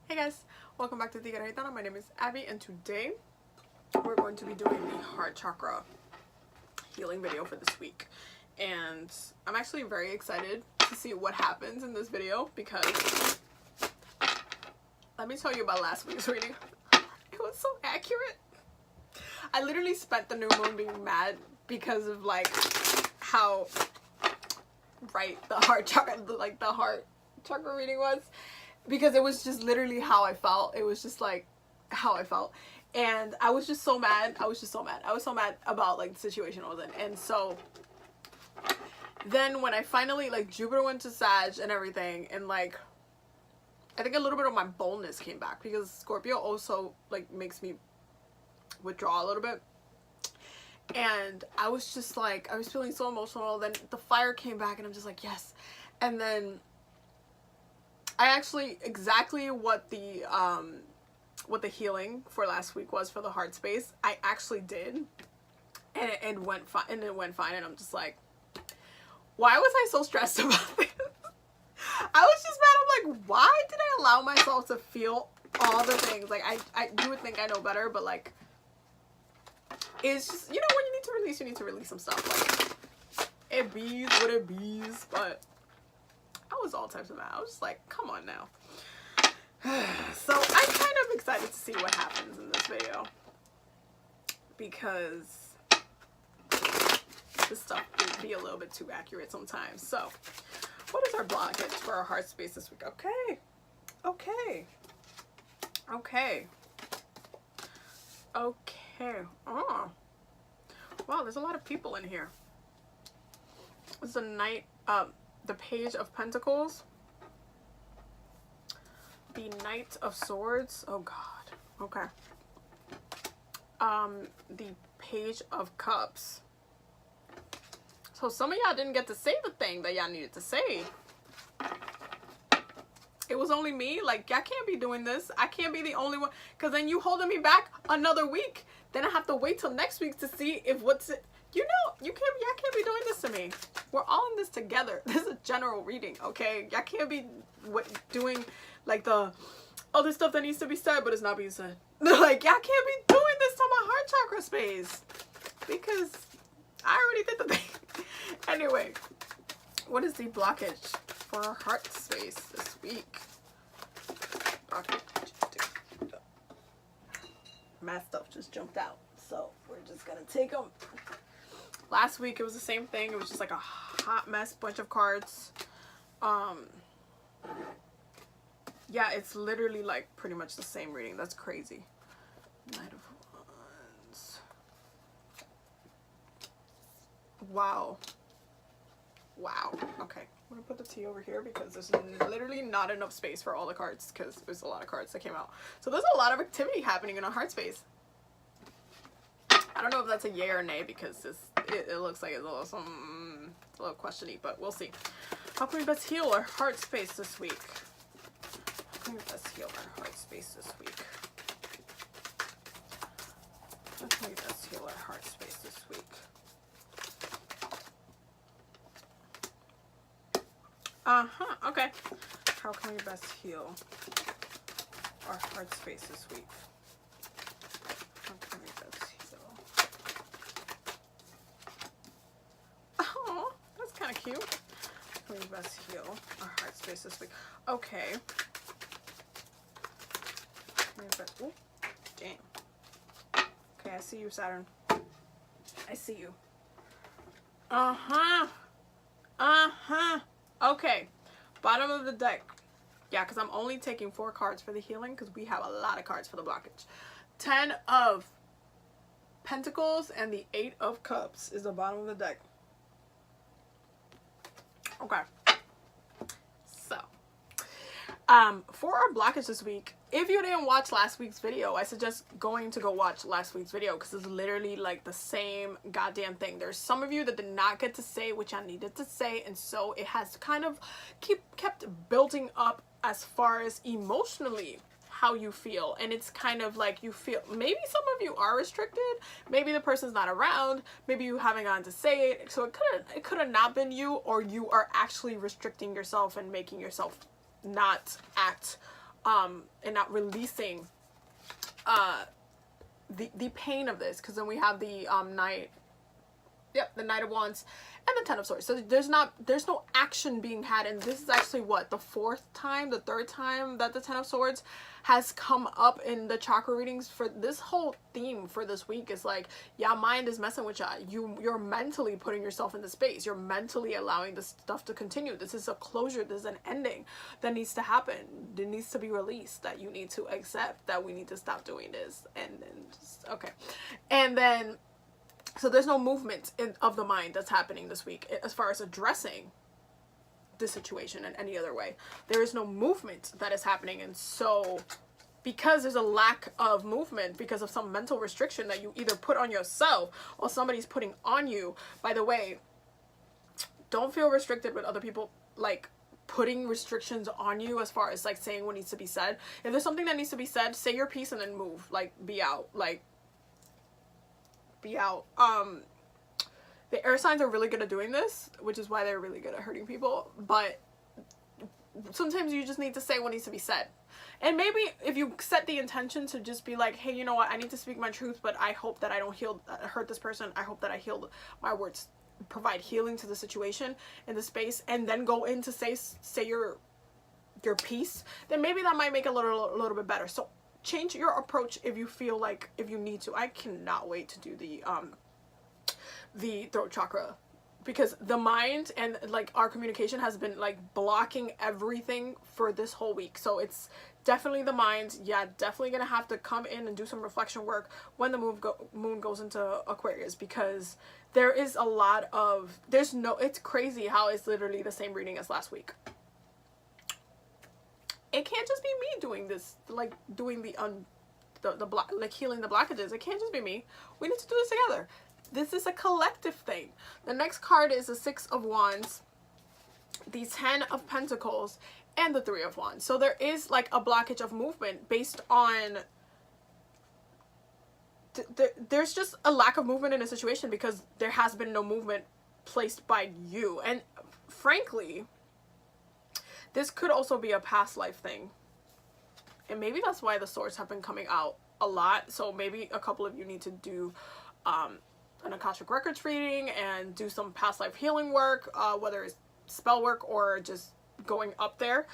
Hey guys, welcome back to Tica Gaitana. My name is Abby and today we're going to be doing the heart chakra healing video for this week. And I'm actually very excited to see what happens in this video because let me tell you about last week's reading. It was so accurate. I literally spent the new moon being mad because of like how right the heart chakra, like the heart chakra reading was. Because it was just literally how I felt. It was just like how I felt. And I was just so mad. I was so mad about like the situation I was in. And so then when I finally, like, Jupiter went to Sag and everything, and like I think a little bit of my boldness came back because Scorpio also like makes me withdraw a little bit. And I was just like, I was feeling so emotional. Then the fire came back and I'm just like, yes. And then I actually, exactly what the healing for last week was for the heart space, I actually did, and it went fine, and and I'm just like, why was I so stressed about this? I was just mad. I'm like, why did I allow myself to feel all the things? Like, I you would think I know better, but like, it's just, you know, when you need to release some stuff. Like, it bees what it bees, but I was all types of mad. I was just like, come on now. So I'm kind of excited to see what happens in this video because this stuff can be a little bit too accurate sometimes. So what is our blockage for our heart space this week? Okay. Oh, wow, there's a lot of people in here. It's a knight, the Page of Pentacles, the Knight of Swords, oh god, okay, the Page of Cups. So some of y'all didn't get to say the thing that y'all needed to say. It was only me. Like, y'all can't be doing this. I can't be the only one, because then you holding me back another week. Then I have to wait till next week to see if what's it. You know, y'all can't be doing this to me. We're all in this together. This is a general reading, okay? Y'all can't be doing like the other stuff that needs to be said, but it's not being said. Like, y'all can't be doing this to my heart chakra space because I already did the thing. Anyway, what is the blockage for our heart space this week? My stuff just jumped out, so we're just gonna take them. Last week it was the same thing. It was just like a hot mess, bunch of cards. Yeah, it's literally like pretty much the same reading. That's crazy. Knight of Wands. Wow. Okay, I'm gonna put the tea over here because there's literally not enough space for all the cards because there's a lot of cards that came out. So there's a lot of activity happening in our heart space. I don't know if that's a yay or nay because it looks like it's a little questiony, but we'll see. How can we best heal our heart space this week? How can we best heal our heart space this week? How can we best heal our heart space this week? Okay. How can we best heal our heart space this week? How can we best heal? Oh, that's kind of cute. How can we best heal our heart space this week? Okay. Oh, dang. Okay, I see you, Saturn. I see you. Okay, bottom of the deck. Yeah, because I'm only taking 4 cards for the healing because we have a lot of cards for the blockage. 10 of Pentacles and the 8 of Cups is the bottom of the deck. Okay. So, for our blockage this week, if you didn't watch last week's video, I suggest going to go watch last week's video because it's literally like the same goddamn thing. There's some of you that did not get to say which I needed to say, and so it has kind of kept building up as far as emotionally how you feel. And it's kind of like you feel, maybe some of you are restricted, maybe the person's not around, maybe you haven't gotten to say it, so it could have not been you, or you are actually restricting yourself and making yourself not act and not releasing the pain of this, because then we have the Knight, the Knight of Wands and the Ten of Swords. So there's no action being had, and this is actually what, the third time that the Ten of Swords has come up in the chakra readings. For this whole theme for this week is like, yeah, mind is messing with you. You're mentally putting yourself into space. You're mentally allowing this stuff to continue. This is a closure. This is an ending that needs to happen. It needs to be released, that you need to accept that we need to stop doing this, and then just, okay. And then, so there's no movement of the mind that's happening this week as far as addressing the situation in any other way. There is no movement that is happening. And so because there's a lack of movement because of some mental restriction that you either put on yourself or somebody's putting on you. By the way, don't feel restricted with other people like putting restrictions on you as far as like saying what needs to be said. If there's something that needs to be said, say your piece and then move. Like, be out. Like, be out. The air signs are really good at doing this, which is why they're really good at hurting people. But sometimes you just need to say what needs to be said. And maybe if you set the intention to just be like, hey, you know what, I need to speak my truth, but I hope that I don't hurt this person. I hope that I heal my words, provide healing to the situation in the space, and then go in to say your piece, then maybe that might make it a little bit better. So change your approach if you feel like, if you need to. I cannot wait to do the throat chakra, because the mind and like our communication has been like blocking everything for this whole week. So it's definitely the mind. Yeah, definitely gonna have to come in and do some reflection work when the moon goes into Aquarius, because there is a lot of, it's crazy how it's literally the same reading as last week. It can't just be me doing this, like doing the block, like healing the blockages. It can't just be me. We need to do this together. This is a collective thing. The next card is the Six of Wands, the Ten of Pentacles, and the Three of Wands. So there is like a blockage of movement based on there's just a lack of movement in a situation because there has been no movement placed by you. And frankly, this could also be a past life thing. And maybe that's why the swords have been coming out a lot. So maybe a couple of you need to do an Akashic Records reading and do some past life healing work, whether it's spell work or just going up there.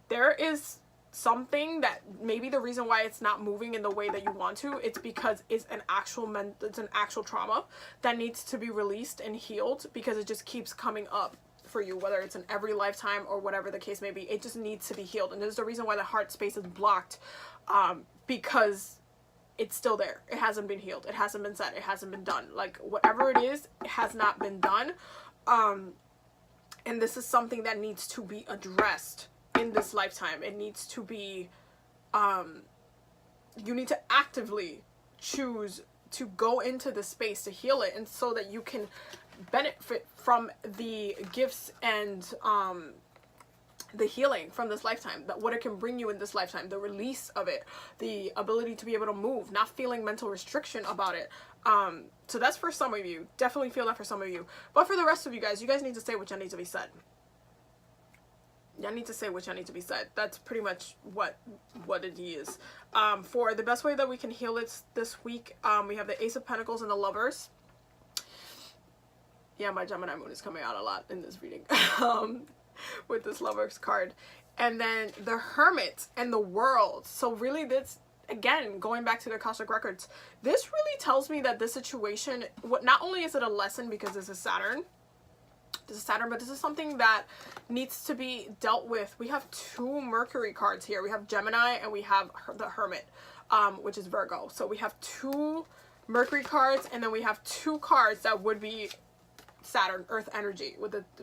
There is something that maybe the reason why it's not moving in the way that you want to, it's because it's an actual trauma that needs to be released and healed, because it just keeps coming up for you, whether it's in every lifetime or whatever the case may be. It just needs to be healed. And there's the reason why the heart space is blocked, because it's still there. It hasn't been healed. It hasn't been said. It hasn't been done. Like, whatever it is, it has not been done. And this is something that needs to be addressed in this lifetime. It needs to be, you need to actively choose to go into the space to heal it, and so that you can benefit from the gifts and the healing from this lifetime, that what it can bring you in this lifetime, the release of it, the ability to be able to move, not feeling mental restriction about it. So that's for some of you. Definitely feel that for some of you. But for the rest of you guys need to say what y'all need to be said. Y'all need to say what y'all need to be said. That's pretty much what it is. For the best way that we can heal it this week, we have the Ace of Pentacles and the Lovers. Yeah, my Gemini moon is coming out a lot in this reading. With this Lovers card. And then the Hermit and the World. So really, this, again, going back to the Akashic Records, this really tells me that this situation, not only is it a lesson because this is Saturn, but this is something that needs to be dealt with. We have two Mercury cards here. We have Gemini and we have the Hermit, which is Virgo. So we have two Mercury cards, and then we have two cards that would be Saturn, Earth energy,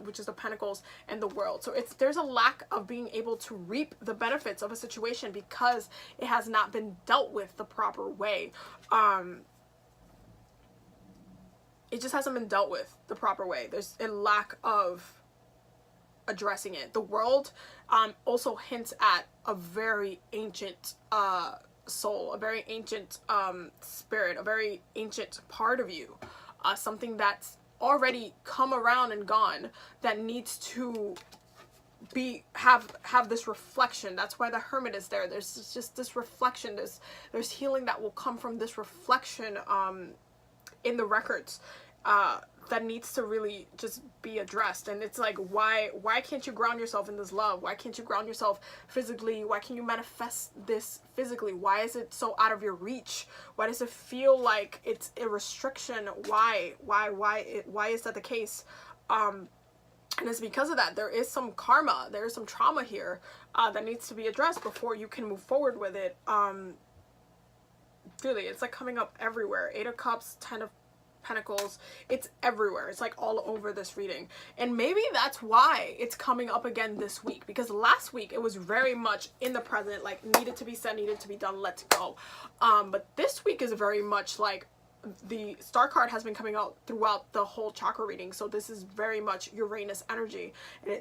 which is the Pentacles and the World. So there's a lack of being able to reap the benefits of a situation because it has not been dealt with the proper way. It just hasn't been dealt with the proper way. There's a lack of addressing it. The World also hints at a very ancient soul, a very ancient spirit, a very ancient part of you, something that's already come around and gone, that needs to have this reflection. That's why the Hermit is there. There's just this reflection. There's healing that will come from this reflection in the records that needs to really just be addressed. And it's like, why can't you ground yourself in this love? Why can't you ground yourself physically? Why can't you manifest this physically? Why is it so out of your reach? Why does it feel like it's a restriction? Why is that the case? And it's because of that. There is some karma, there is some trauma here that needs to be addressed before you can move forward with it. Really, it's like coming up everywhere. 8 of Cups, 10 of Pentacles, it's everywhere. It's like all over this reading. And maybe that's why it's coming up again this week, because last week it was very much in the present, like needed to be said, needed to be done, let's go. But this week is very much like the Star card has been coming out throughout the whole chakra reading. So this is very much Uranus energy,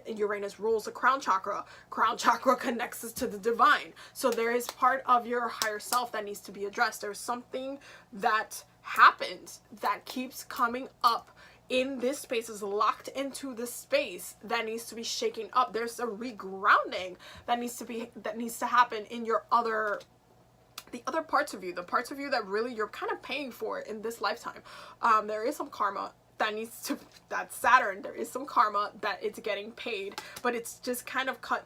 and Uranus rules the crown chakra. Crown chakra connects us to the divine. So there is part of your higher self that needs to be addressed. There's something that happens that keeps coming up in this space, is locked into this space that needs to be shaken up. There's a regrounding that needs to happen in your the other parts of you, the parts of you that really you're kind of paying for in this lifetime. There is some karma that needs to, that's Saturn, there is some karma that it's getting paid, but it's just kind of cut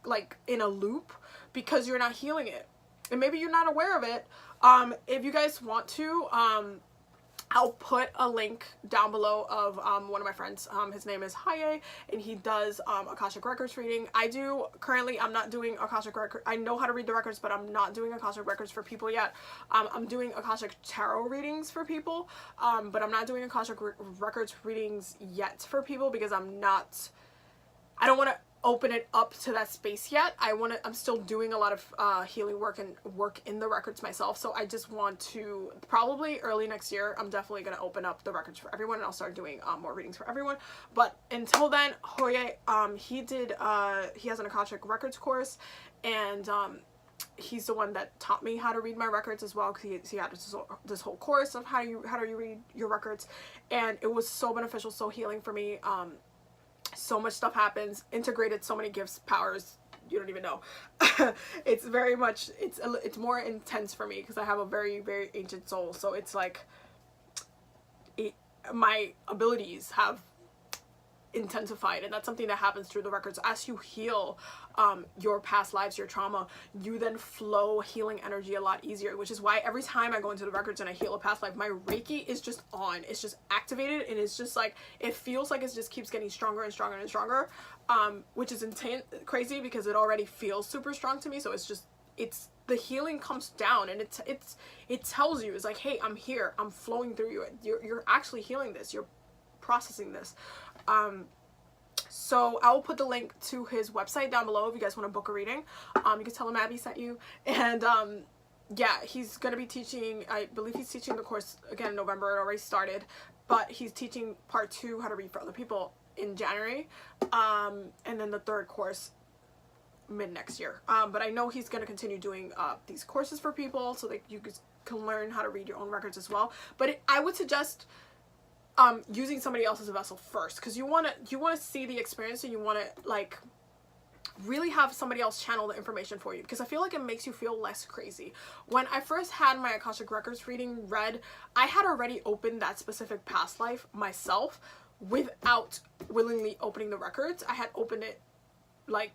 like in a loop because you're not healing it. And maybe you're not aware of it. If you guys want to, I'll put a link down below of one of my friends. His name is Haye, and he does Akashic Records reading. I'm not doing Akashic Records. I know how to read the records, but I'm not doing Akashic Records for people yet. I'm doing Akashic Tarot readings for people, but I'm not doing Akashic Records readings yet for people because I don't want to open it up to that space yet. I'm still doing a lot of healing work and work in the records myself, so I just want to, probably early next year, I'm definitely going to open up the records for everyone, and I'll start doing more readings for everyone. But until then, Hoye, he has an Akashic Records course, and he's the one that taught me how to read my records as well, because he had this whole course of how do you read your records, and it was so beneficial, so healing for me. So much stuff happens, integrated so many gifts, powers, you don't even know. It's very much, it's more intense for me because I have a very, very ancient soul. So it's like my abilities have intensified, and that's something that happens through the records. As you heal your past lives, your trauma, you then flow healing energy a lot easier, which is why every time I go into the records and I heal a past life, my Reiki is just on, it's just activated, and it's just like, it feels like it just keeps getting stronger and stronger and stronger, which is crazy because it already feels super strong to me. So it's the healing comes down, and it tells you, it's like, hey, I'm here, I'm flowing through you, you're actually healing this, you're processing this. So I will put the link to his website down below if you guys want to book a reading. You can tell him Abby sent you. And yeah, he's going to be teaching, I believe he's teaching the course again in November. It already started, but he's teaching part 2, how to read for other people, in January. And then the 3rd course mid next year. But I know he's going to continue doing these courses for people so that you can learn how to read your own records as well. But I would suggest using somebody else as a vessel first, because you want to see the experience, and you want to like really have somebody else channel the information for you, because I feel like it makes you feel less crazy. When I first had my Akashic Records reading read, I had already opened that specific past life myself without willingly opening the records. I had opened it like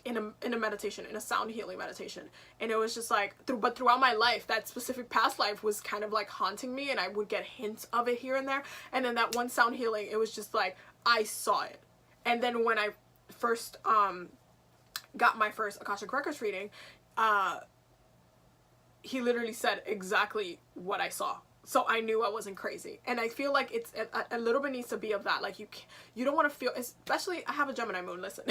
in a meditation, in a sound healing meditation, and it was just like, but throughout my life, that specific past life was kind of like haunting me, and I would get hints of it here and there. And then that one sound healing, it was just like, I saw it. And then when I first got my first Akashic Records reading, he literally said exactly what I saw. So I knew I wasn't crazy. And I feel like it's a little bit needs to be of that. Like you don't want to feel, especially I have a Gemini moon, listen,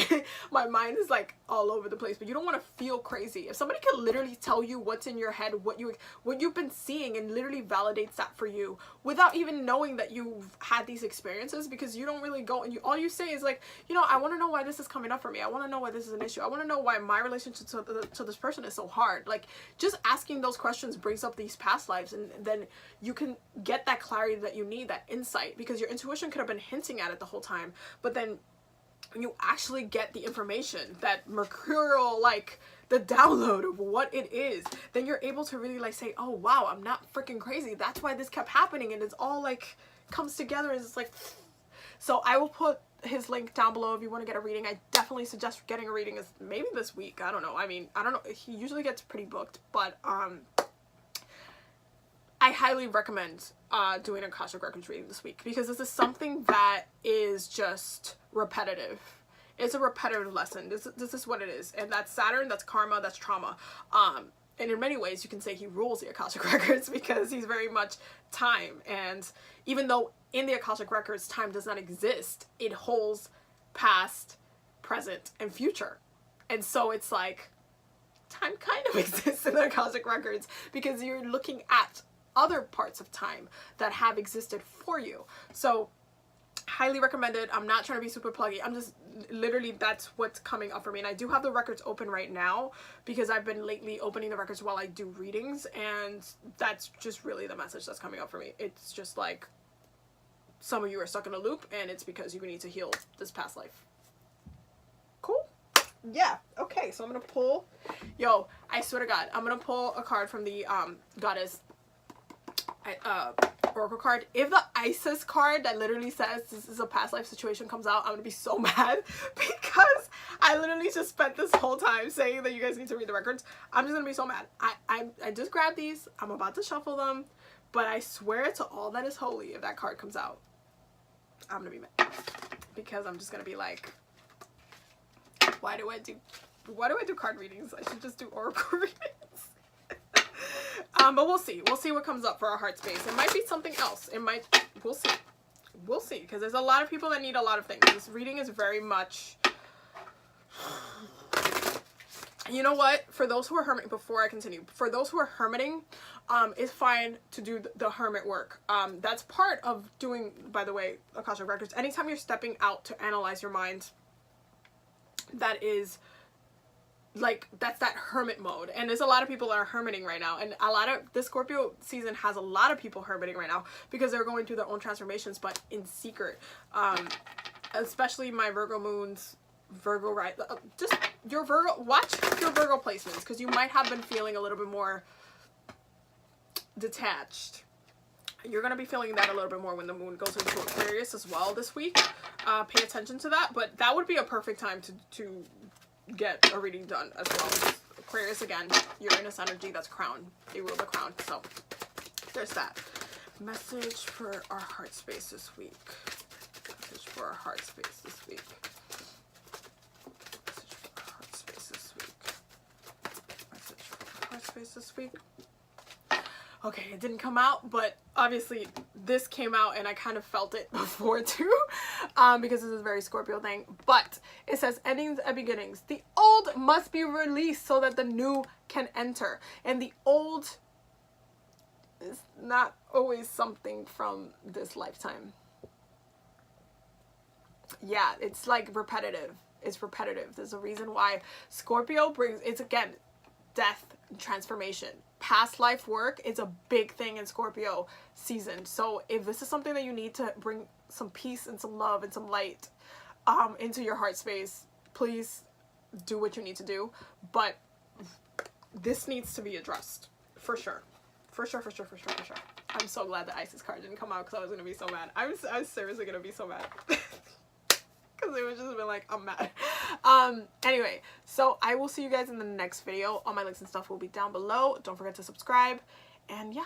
my mind is like all over the place, but you don't want to feel crazy. If somebody can literally tell you what's in your head, what you've been seeing, and literally validates that for you without even knowing that you've had these experiences, because you don't really go, and all you say is like, I want to know why this is coming up for me. I want to know why this is an issue. I want to know why my relationship to this person is so hard. Like, just asking those questions brings up these past lives, and then you can get that clarity that you need, that insight, because your intuition could have been hinting at it the whole time, but then when you actually get the information, that mercurial, like the download of what it is, then you're able to really like say, oh wow, I'm not freaking crazy. That's why this kept happening, and it's all like comes together, and it's like. So I will put his link down below if you want to get a reading. I definitely suggest getting a reading is maybe this week. I don't know. I mean, I don't know. He usually gets pretty booked, but I highly recommend doing a Akashic Records reading this week, because this is something that is just repetitive. It's a repetitive lesson. This is what it is. And that's Saturn, that's karma, that's trauma. And in many ways, you can say he rules the Akashic Records, because he's very much time. And even though in the Akashic Records, time does not exist, it holds past, present, and future. And so it's like, time kind of exists in the Akashic Records, because you're looking at other parts of time that have existed for you. So highly recommended. I'm not trying to be super pluggy. I'm just literally, that's what's coming up for me. And I do have the records open right now, because I've been lately opening the records while I do readings, and that's just really the message that's coming up for me. It's just like, some of you are stuck in a loop, and it's because you need to heal this past life. Cool? Yeah. Okay, so I'm gonna pull, yo, I swear to God, I'm gonna pull a card from the Goddess Oracle card. If the Isis card that literally says this is a past life situation comes out, I'm gonna be so mad, because I literally just spent this whole time saying that you guys need to read the records. I'm just gonna be so mad. I just grabbed these. I'm about to shuffle them, but I swear to all that is holy, if that card comes out, I'm gonna be mad, because I'm just gonna be like, why do I do card readings? I should just do oracle readings. But we'll see. We'll see what comes up for our heart space. It might be something else. It might, we'll see. We'll see, because there's a lot of people that need a lot of things. This reading is very much, you know what? For those who are hermiting, before I continue, for those who are hermiting, it's fine to do the hermit work. That's part of doing, by the way, Akashic Records. Anytime you're stepping out to analyze your mind, that is like, that's that hermit mode. And there's a lot of people that are hermiting right now, and a lot of the Scorpio season has a lot of people hermiting right now, because they're going through their own transformations, but in secret. Especially my Virgo moons, Virgo, right? Just your Virgo, watch your Virgo placements, because you might have been feeling a little bit more detached. You're going to be feeling that a little bit more when the moon goes into Aquarius as well this week. Pay attention to that, but that would be a perfect time to get a reading done as well. Aquarius, again, Uranus energy, that's crown. They rule the crown, so there's that. Message for our heart space this week. Message for our heart space this week. Message for our heart space this week. Message for our heart space this week. Okay, it didn't come out, but obviously this came out and I kind of felt it before too, because this is a very Scorpio thing. But it says endings and beginnings. The old must be released so that the new can enter. And the old is not always something from this lifetime. Yeah, it's like repetitive. It's repetitive. There's a reason why Scorpio brings, it's again, death, transformation. Past life work is a big thing in Scorpio season. So if this is something that you need to bring some peace and some love and some light into your heart space, please do what you need to do. But this needs to be addressed for sure. For sure. I'm so glad the Isis card didn't come out, because I was going to be so mad. I was seriously going to be so mad. Because it would just been like, I'm mad. Anyway, so I will see you guys in the next video. All my links and stuff will be down below. Don't forget to subscribe. And yeah.